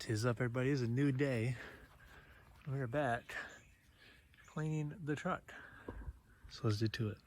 Tis up, everybody. It's a new day. We're back cleaning the truck. So let's get to it.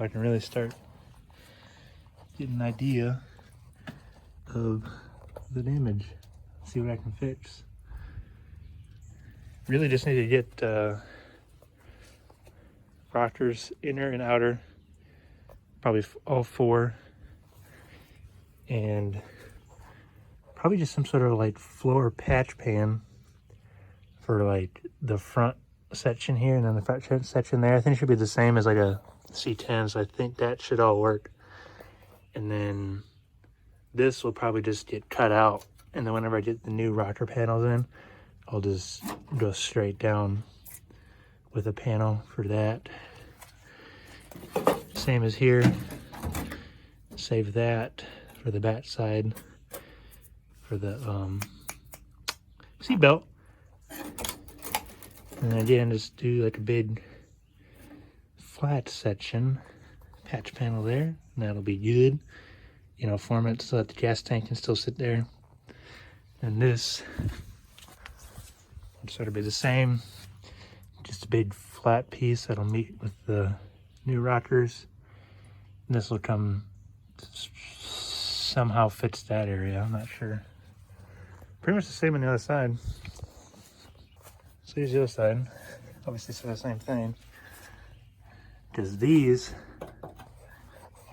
I can really start getting an idea of the damage. See what I can fix. Really just need to get rockers, inner and outer, probably all four, and probably just some sort of like floor patch pan for like the front section here and then the front section there. I think it should be the same as like a C10, so I think that should all work. And then this will probably just get cut out, and then whenever I get the new rocker panels in, I'll just go straight down with a panel for that. Same as here. Save that for the back side for the seat belt. And then again, just do like a big flat section patch panel there, and that'll be good. You know, form it so that the gas tank can still sit there. And this will sort of be the same, just a big flat piece that'll meet with the new rockers. And this will come, somehow fits that area, I'm not sure. Pretty much the same on the other side. So here's the other side. Obviously, so the same thing. Because these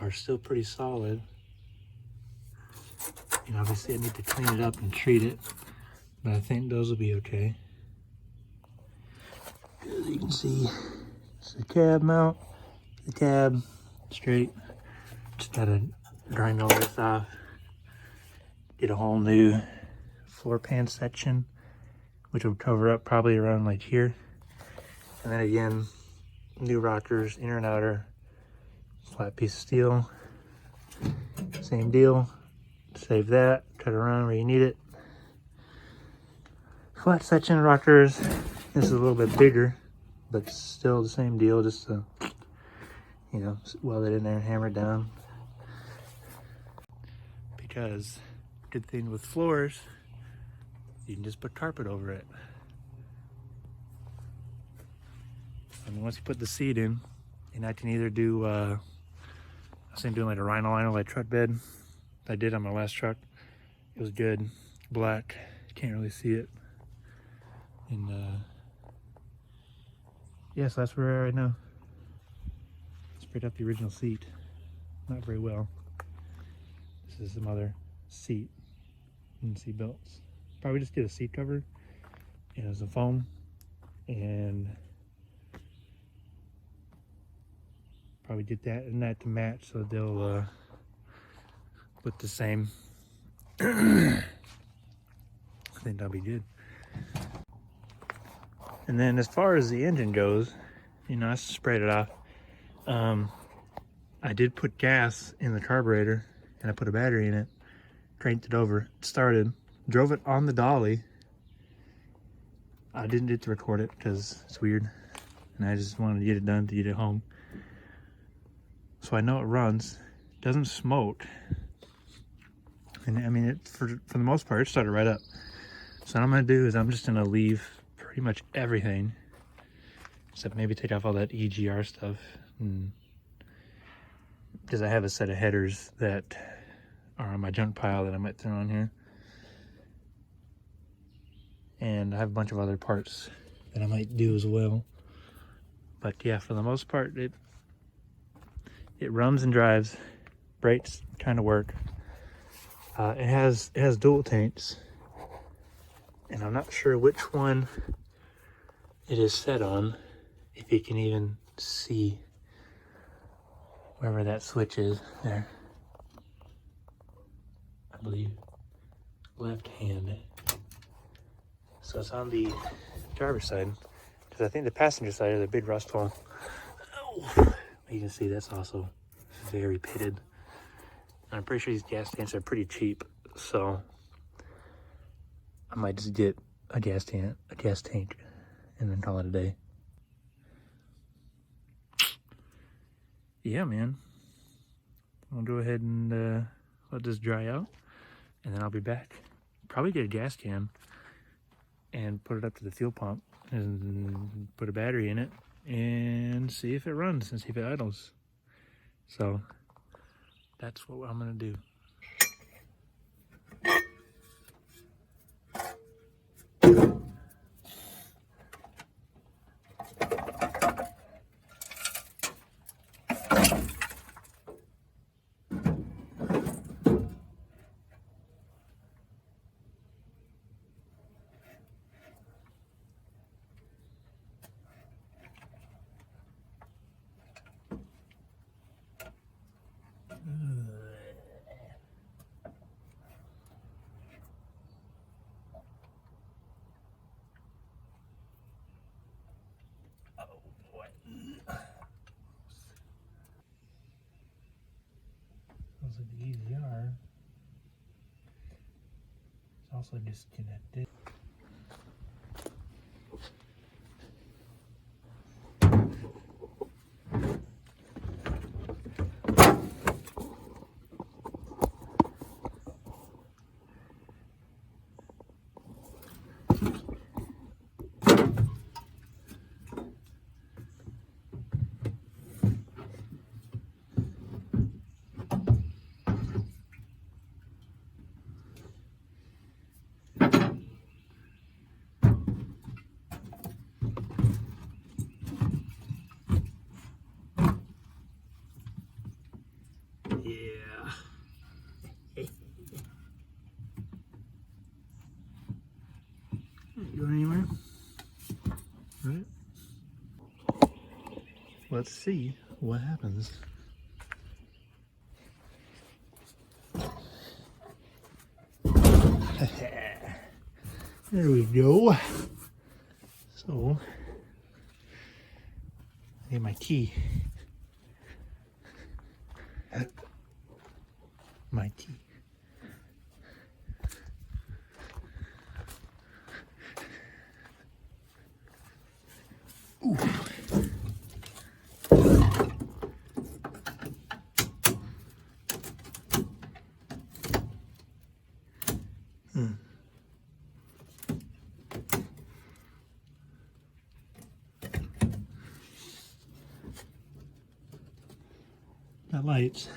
are still pretty solid. And obviously I need to clean it up and treat it, but I think those will be okay. As you can see, it's the cab mount, the cab, straight. Just gotta grind all this off. Get a whole new floor pan section, which will cover up probably around like here. And then again, new rockers, inner and outer, flat piece of steel. Same deal. Save that, cut around where you need it. Flat section rockers. This is a little bit bigger, but still the same deal, just to, you know, weld it in there and hammer it down. Because good thing with floors, you can just put carpet over it. And once you put the seat in, and I can either do, I was doing like a rhino like truck bed. I did on my last truck. It was good, black, can't really see it. And yeah, so that's where we're at right now. Sprayed up the original seat, not very well. This is some other seat and seat belts. Probably just get a seat cover and some foam, and probably get that and that to match, so they'll with the same. I think that'll be good. And then as far as the engine goes, you know, I sprayed it off. I did put gas in the carburetor, and I put a battery in it, cranked it over, started, drove it on the dolly. I didn't get to record it because it's weird, and I just wanted to get it done to get it home. So I know it runs, doesn't smoke. And I mean, for the most part, it started right up. So what I'm gonna do is I'm just gonna leave pretty much everything, except maybe take off all that EGR stuff, because I have a set of headers that are on my junk pile that I might throw on here. And I have a bunch of other parts that I might do as well. But yeah, for the most part, it runs and drives. Brakes kind of work. It has dual tanks, and I'm not sure which one it is set on, if you can even see wherever that switch is there. I believe left hand. So it's on the driver's side, because I think the passenger side is a big rust hole. Oh, you can see that's also very pitted. I'm pretty sure these gas tanks are pretty cheap, so I might just get a gas tank, and then call it a day. Yeah, man. I'll go ahead and let this dry out, and then I'll be back. Probably get a gas can and put it up to the fuel pump and put a battery in it and see if it runs and see if it idles. So that's what I'm gonna do. Those are the EZR. It's also disconnected. Yeah. Ain't going anywhere. Right? Let's see what happens. There we go. So, I need my key. My key. Ooh. Got lights.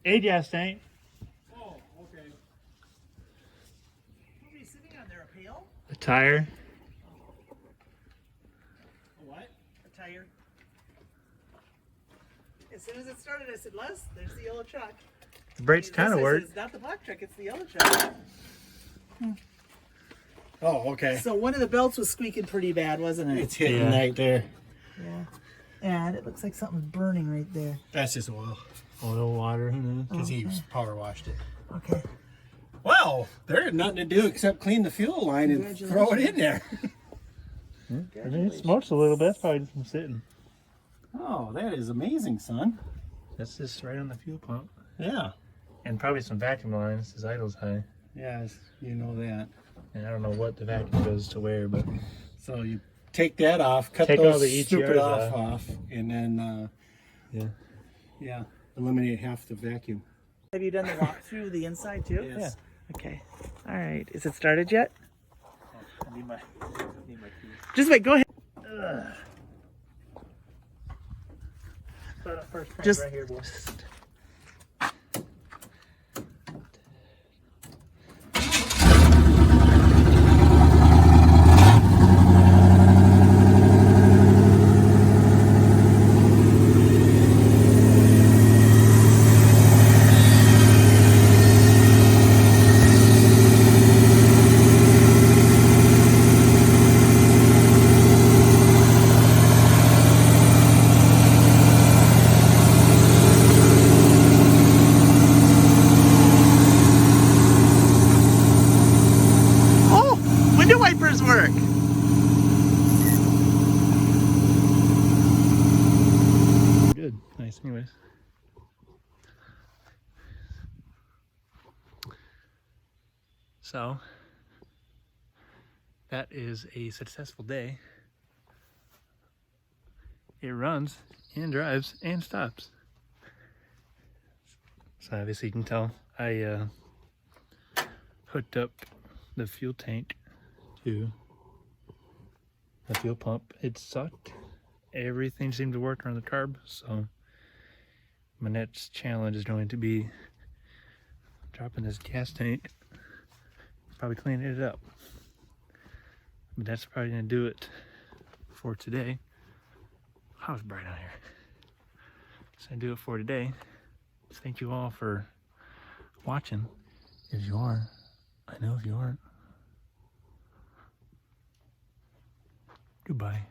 A gas tank. Oh, okay. What are you sitting on there? A pail? A tire. A what? A tire. As soon as it started, I said, Les, there's the yellow truck. The brakes kind of work. It's not the black truck, it's the yellow truck. Oh, okay. So one of the belts was squeaking pretty bad, wasn't it? It's hitting Yeah. right there. Yeah. And it looks like something's burning right there. That's just oil. Oil, water, who knows? Because he power washed it. Okay. Well, there's nothing to do except clean the fuel line and throw it in there. I mean, it smokes a little bit. That's probably just from sitting. Oh, that is amazing, son. That's just right on the fuel pump. Yeah. And probably some vacuum lines. His idle's high. Yes, you know that. And I don't know what the vacuum goes to where, but So you take that off, cut Take all those the stupid ETRs off, and then, yeah. eliminate half the vacuum. Have you done the walk through the inside too? Yes. Okay. All right. Is it started yet? I need my keys. Just wait. Go ahead. Start up first crank Just- right here, boy. Oh, window wipers work. Good. Nice. Anyways. So, that is a successful day. It runs and drives and stops. So obviously you can tell I hooked up the fuel tank to the fuel pump. It sucked. Everything seemed to work on the carb, so my next challenge is going to be dropping this gas tank, probably cleaning it up. But that's probably gonna do it for today. Oh, it's bright out here. That's gonna do it for today. Thank you all for watching. If you are, I know if you aren't. Goodbye.